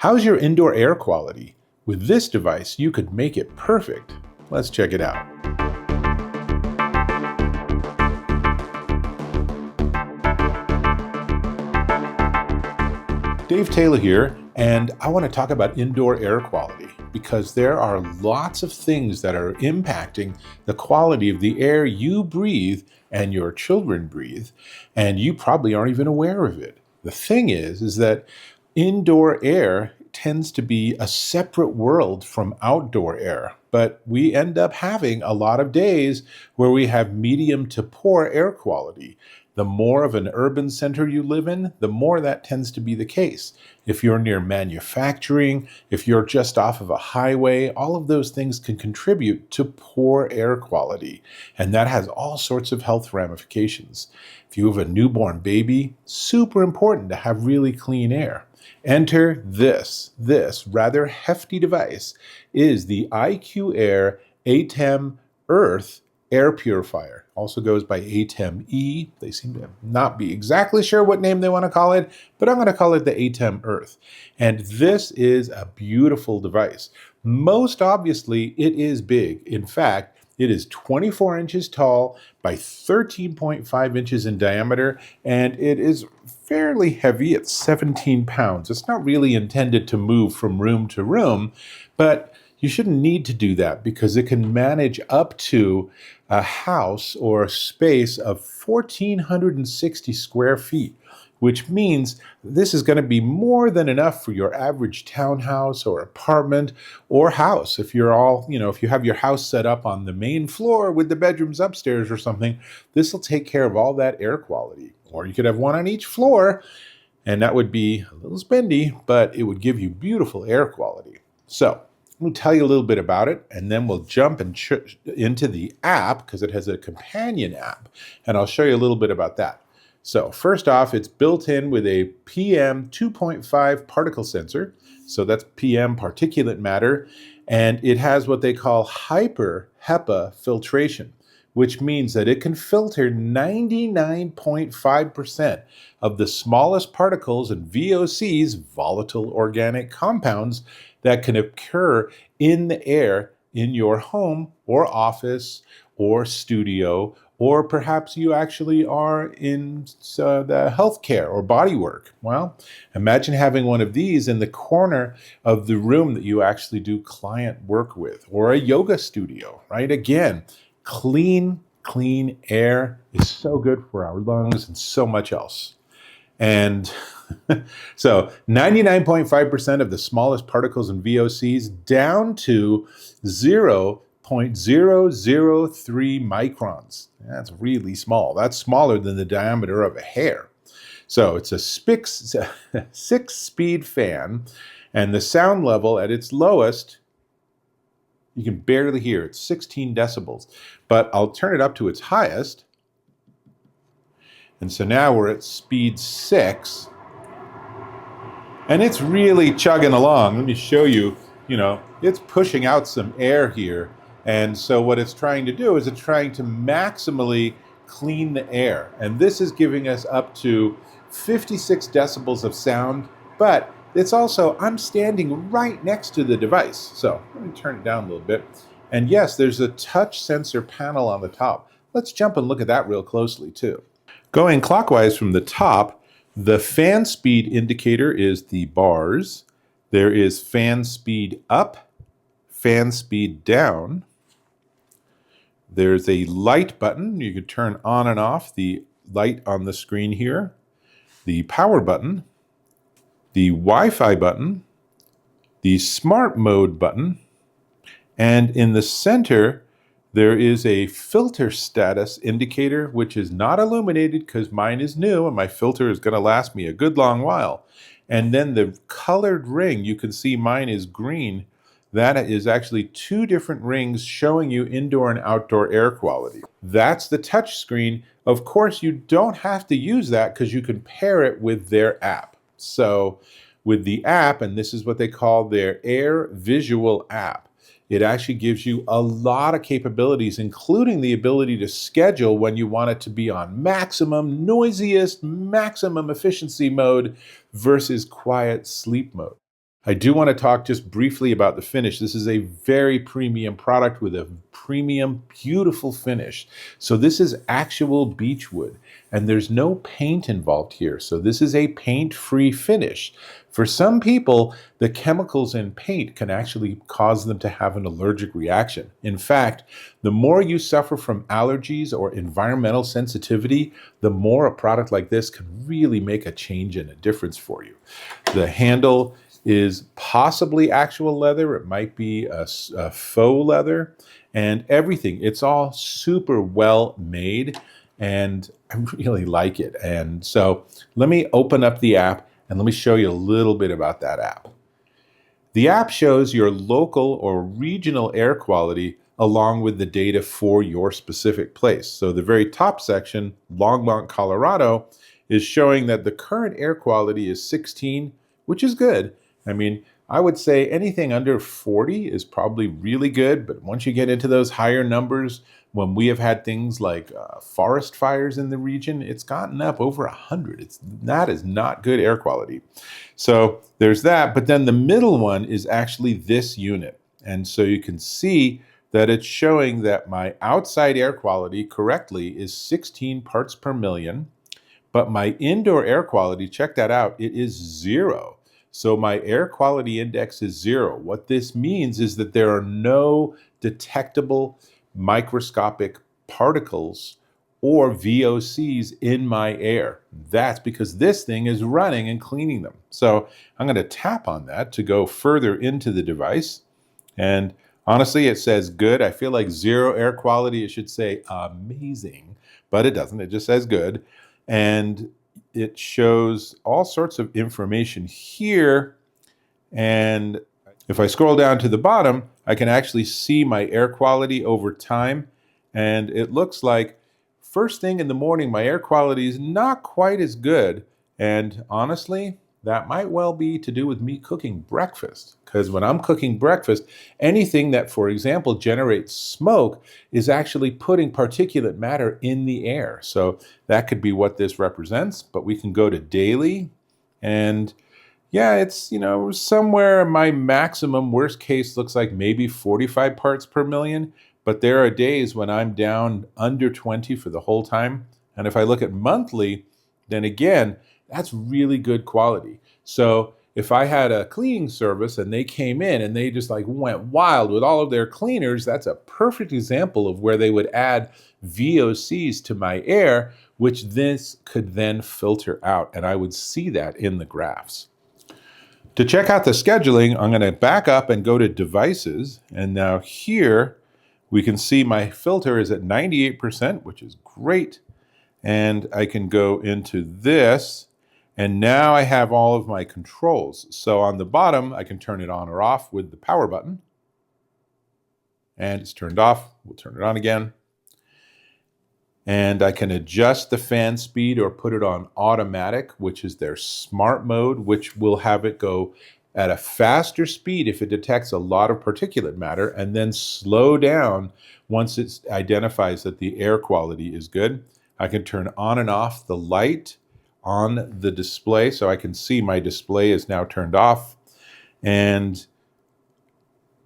How's your indoor air quality? With this device, you could make it perfect. Let's check it out. Dave Taylor here, and I want to talk about indoor air quality because there are lots of things that are impacting the quality of the air you breathe and your children breathe, and you probably aren't even aware of it. The thing is that indoor air tends to be a separate world from outdoor air, but we end up having a lot of days where we have medium to poor air quality. The more of an urban center you live in, the more that tends to be the case. If you're near manufacturing, if you're just off of a highway, all of those things can contribute to poor air quality. And that has all sorts of health ramifications. If you have a newborn baby, super important to have really clean air. Enter this rather hefty device is the IQAir Atem Earth Air Purifier. Also goes by Atem E. They seem to not be exactly sure what name they want to call it, but I'm going to call it the Atem Earth. And this is a beautiful device. Most obviously, it is big. In fact, it is 24 inches tall by 13.5 inches in diameter, and it is fairly heavy at 17 pounds. It's not really intended to move from room to room, but you shouldn't need to do that because it can manage up to a house or a space of 1,460 square feet, which means this is going to be more than enough for your average townhouse or apartment or house. If you're all, if you have your house set up on the main floor with the bedrooms upstairs or something, this will take care of all that air quality. Or you could have one on each floor, and that would be a little spendy, but it would give you beautiful air quality. So let me tell you a little bit about it, and then we'll jump into the app because it has a companion app, and I'll show you a little bit about that. So first off, it's built in with a PM 2.5 particle sensor. So that's PM particulate matter. And it has what they call HyperHEPA filtration, which means that it can filter 99.5% of the smallest particles and VOCs, volatile organic compounds, that can occur in the air in your home or office or studio, or perhaps you actually are in the healthcare or body work. Well, imagine having one of these in the corner of the room that you actually do client work with, or a yoga studio, right? Again, clean air is so good for our lungs and so much else. And so 99.5% of the smallest particles and VOCs down to 0.003 microns. That's really small. That's smaller than the diameter of a hair. So it's a six-speed fan, and the sound level at its lowest, you can barely hear. It's 16 decibels. But I'll turn it up to its highest. And so now we're at speed 6. And it's really chugging along. Let me show you, it's pushing out some air here. And so what it's trying to do is it's trying to maximally clean the air. And this is giving us up to 56 decibels of sound, but it's also, I'm standing right next to the device. So let me turn it down a little bit. And yes, there's a touch sensor panel on the top. Let's jump and look at that real closely too. Going clockwise from the top, the fan speed indicator is the bars. There is fan speed up, fan speed down. There's a light button. You can turn on and off the light on the screen here. The power button, the Wi-Fi button, the smart mode button, and in the center, there is a filter status indicator, which is not illuminated because mine is new and my filter is going to last me a good long while. And then the colored ring, you can see mine is green. That is actually 2 different rings showing you indoor and outdoor air quality. That's the touch screen. Of course, you don't have to use that because you can pair it with their app. So with the app, and this is what they call their Air Visual app, it actually gives you a lot of capabilities, including the ability to schedule when you want it to be on maximum noisiest, maximum efficiency mode versus quiet sleep mode. I do want to talk just briefly about the finish. This is a very premium product with a premium, beautiful finish. So this is actual beechwood, and there's no paint involved here. So this is a paint-free finish. For some people, the chemicals in paint can actually cause them to have an allergic reaction. In fact, the more you suffer from allergies or environmental sensitivity, the more a product like this can really make a change and a difference for you. The handle is possibly actual leather. It might be a faux leather, and everything. It's all super well made, and I really like it. And so let me open up the app and let me show you a little bit about that app. The app shows your local or regional air quality along with the data for your specific place. So the very top section, Longmont, Colorado, is showing that the current air quality is 16, which is good. I mean, I would say anything under 40 is probably really good, but once you get into those higher numbers, when we have had things like forest fires in the region, it's gotten up over 100. That is not good air quality. So there's that, but then the middle one is actually this unit. And so you can see that it's showing that my outside air quality correctly is 16 parts per million, but my indoor air quality, check that out, it is 0. So my air quality index is 0. What this means is that there are no detectable microscopic particles or VOCs in my air. That's because this thing is running and cleaning them. So I'm going to tap on that to go further into the device. And honestly, it says good. I feel like 0 air quality, it should say amazing, but it doesn't. It just says good. And it shows all sorts of information here. And if I scroll down to the bottom, I can actually see my air quality over time. And it looks like first thing in the morning, my air quality is not quite as good. And honestly, that might well be to do with me cooking breakfast. Because when I'm cooking breakfast, anything that, for example, generates smoke is actually putting particulate matter in the air. So that could be what this represents. But we can go to daily, and yeah, it's, somewhere my maximum worst case looks like maybe 45 parts per million. But there are days when I'm down under 20 for the whole time. And if I look at monthly, then again, that's really good quality. So if I had a cleaning service and they came in and they just went wild with all of their cleaners, that's a perfect example of where they would add VOCs to my air, which this could then filter out. And I would see that in the graphs. To check out the scheduling, I'm going to back up and go to devices. And now here we can see my filter is at 98%, which is great. And I can go into this. And now I have all of my controls. So on the bottom, I can turn it on or off with the power button. And it's turned off. We'll turn it on again. And I can adjust the fan speed or put it on automatic, which is their smart mode, which will have it go at a faster speed if it detects a lot of particulate matter, and then slow down once it identifies that the air quality is good. I can turn on and off the light on the display, so I can see my display is now turned off, and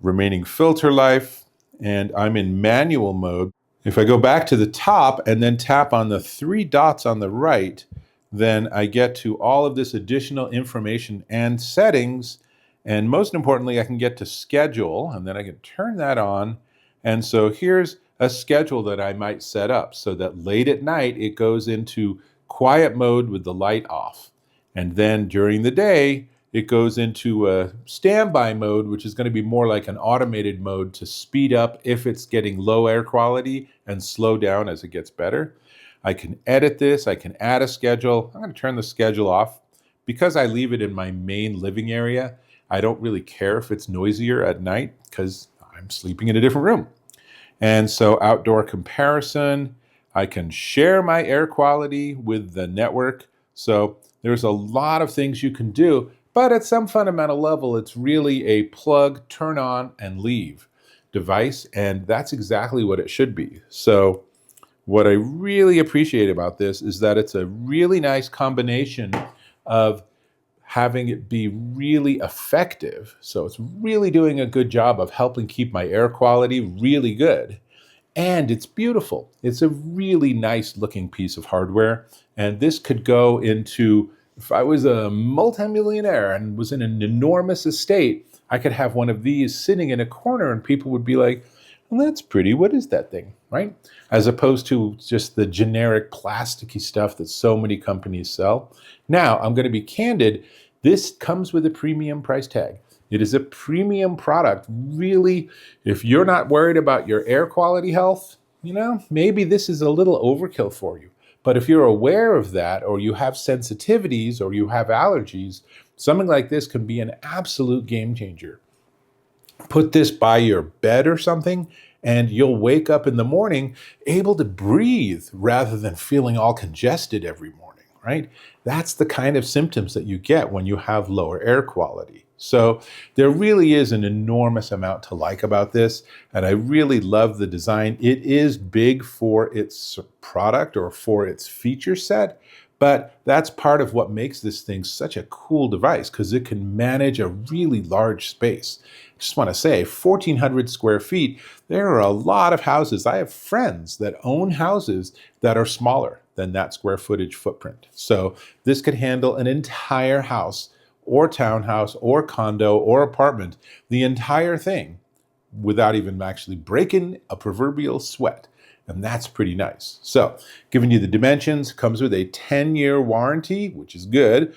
remaining filter life, and I'm in manual mode. If I go back to the top and then tap on the 3 dots on the right, then I get to all of this additional information and settings, and most importantly, I can get to schedule, and then I can turn that on. And so here's a schedule that I might set up so that late at night it goes into quiet mode with the light off. And then during the day, it goes into a standby mode, which is going to be more like an automated mode to speed up if it's getting low air quality and slow down as it gets better. I can edit this. I can add a schedule. I'm going to turn the schedule off. Because I leave it in my main living area, I don't really care if it's noisier at night because I'm sleeping in a different room. And so outdoor comparison, I can share my air quality with the network. So there's a lot of things you can do, but at some fundamental level, it's really a plug, turn on, and leave device, and that's exactly what it should be. So what I really appreciate about this is that it's a really nice combination of having it be really effective. So it's really doing a good job of helping keep my air quality really good. And it's beautiful. It's a really nice looking piece of hardware. And this could go into, if I was a multimillionaire and was in an enormous estate, I could have one of these sitting in a corner and people would be like, well, that's pretty. What is that thing, right? As opposed to just the generic plasticky stuff that so many companies sell. Now, I'm going to be candid. This comes with a premium price tag. It is a premium product. Really, if you're not worried about your air quality health, maybe this is a little overkill for you. But if you're aware of that, or you have sensitivities, or you have allergies, something like this can be an absolute game changer. Put this by your bed or something, and you'll wake up in the morning able to breathe rather than feeling all congested every morning, right? That's the kind of symptoms that you get when you have lower air quality. So there really is an enormous amount to like about this, and I really love the design. It is big for its product or for its feature set, but that's part of what makes this thing such a cool device, because it can manage a really large space. I just want to say, 1,400 square feet, there are a lot of houses. I have friends that own houses that are smaller than that square footage footprint. So this could handle an entire house or townhouse or condo or apartment, the entire thing, without even actually breaking a proverbial sweat. And that's pretty nice. So giving you the dimensions, comes with a 10-year warranty, which is good.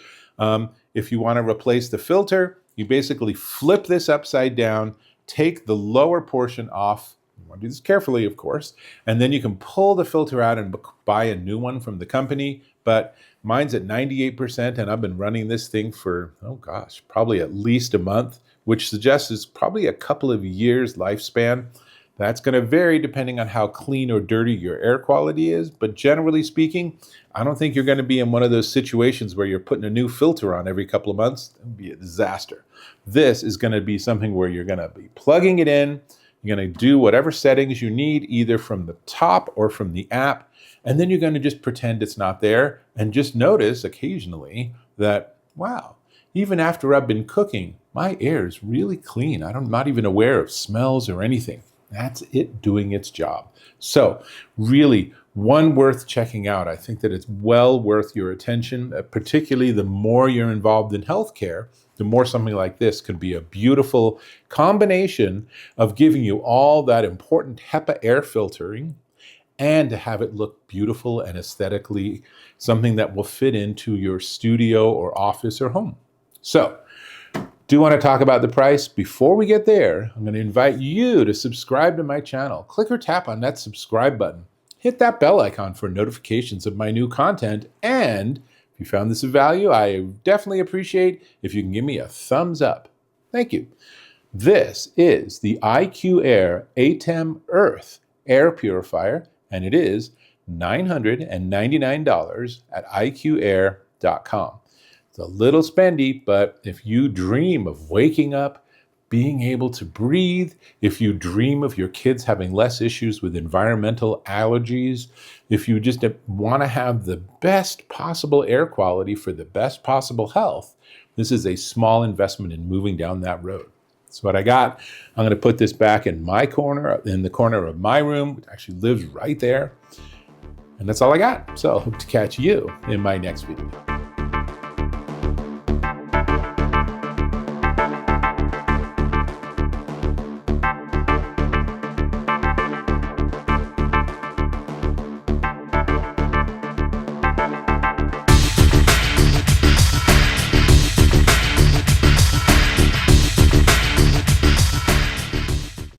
If you want to replace the filter, you basically flip this upside down, take the lower portion off. You want to do this carefully, of course, and then you can pull the filter out and buy a new one from the company. But mine's at 98%, and I've been running this thing for, probably at least a month, which suggests it's probably a couple of years lifespan. That's going to vary depending on how clean or dirty your air quality is. But generally speaking, I don't think you're going to be in one of those situations where you're putting a new filter on every couple of months. That would be a disaster. This is going to be something where you're going to be plugging it in. You're going to do whatever settings you need, either from the top or from the app. And then you're going to just pretend it's not there and just notice occasionally that, wow, even after I've been cooking, my air is really clean. I'm not even aware of smells or anything. That's it doing its job. So really, one worth checking out. I think that it's well worth your attention, particularly the more you're involved in healthcare, the more something like this could be a beautiful combination of giving you all that important HEPA air filtering and to have it look beautiful and aesthetically something that will fit into your studio or office or home. So, do you want to talk about the price? Before we get there, I'm going to invite you to subscribe to my channel. Click or tap on that subscribe button. Hit that bell icon for notifications of my new content. And if you found this of value, I definitely appreciate if you can give me a thumbs up. Thank you. This is the IQAir Atem Earth Air Purifier, and it is $999 at IQAir.com. It's a little spendy, but if you dream of waking up, being able to breathe, if you dream of your kids having less issues with environmental allergies, if you just want to have the best possible air quality for the best possible health, this is a small investment in moving down that road. That's what I got. I'm going to put this back in my corner, in the corner of my room, which actually lives right there. And that's all I got. So I hope to catch you in my next video.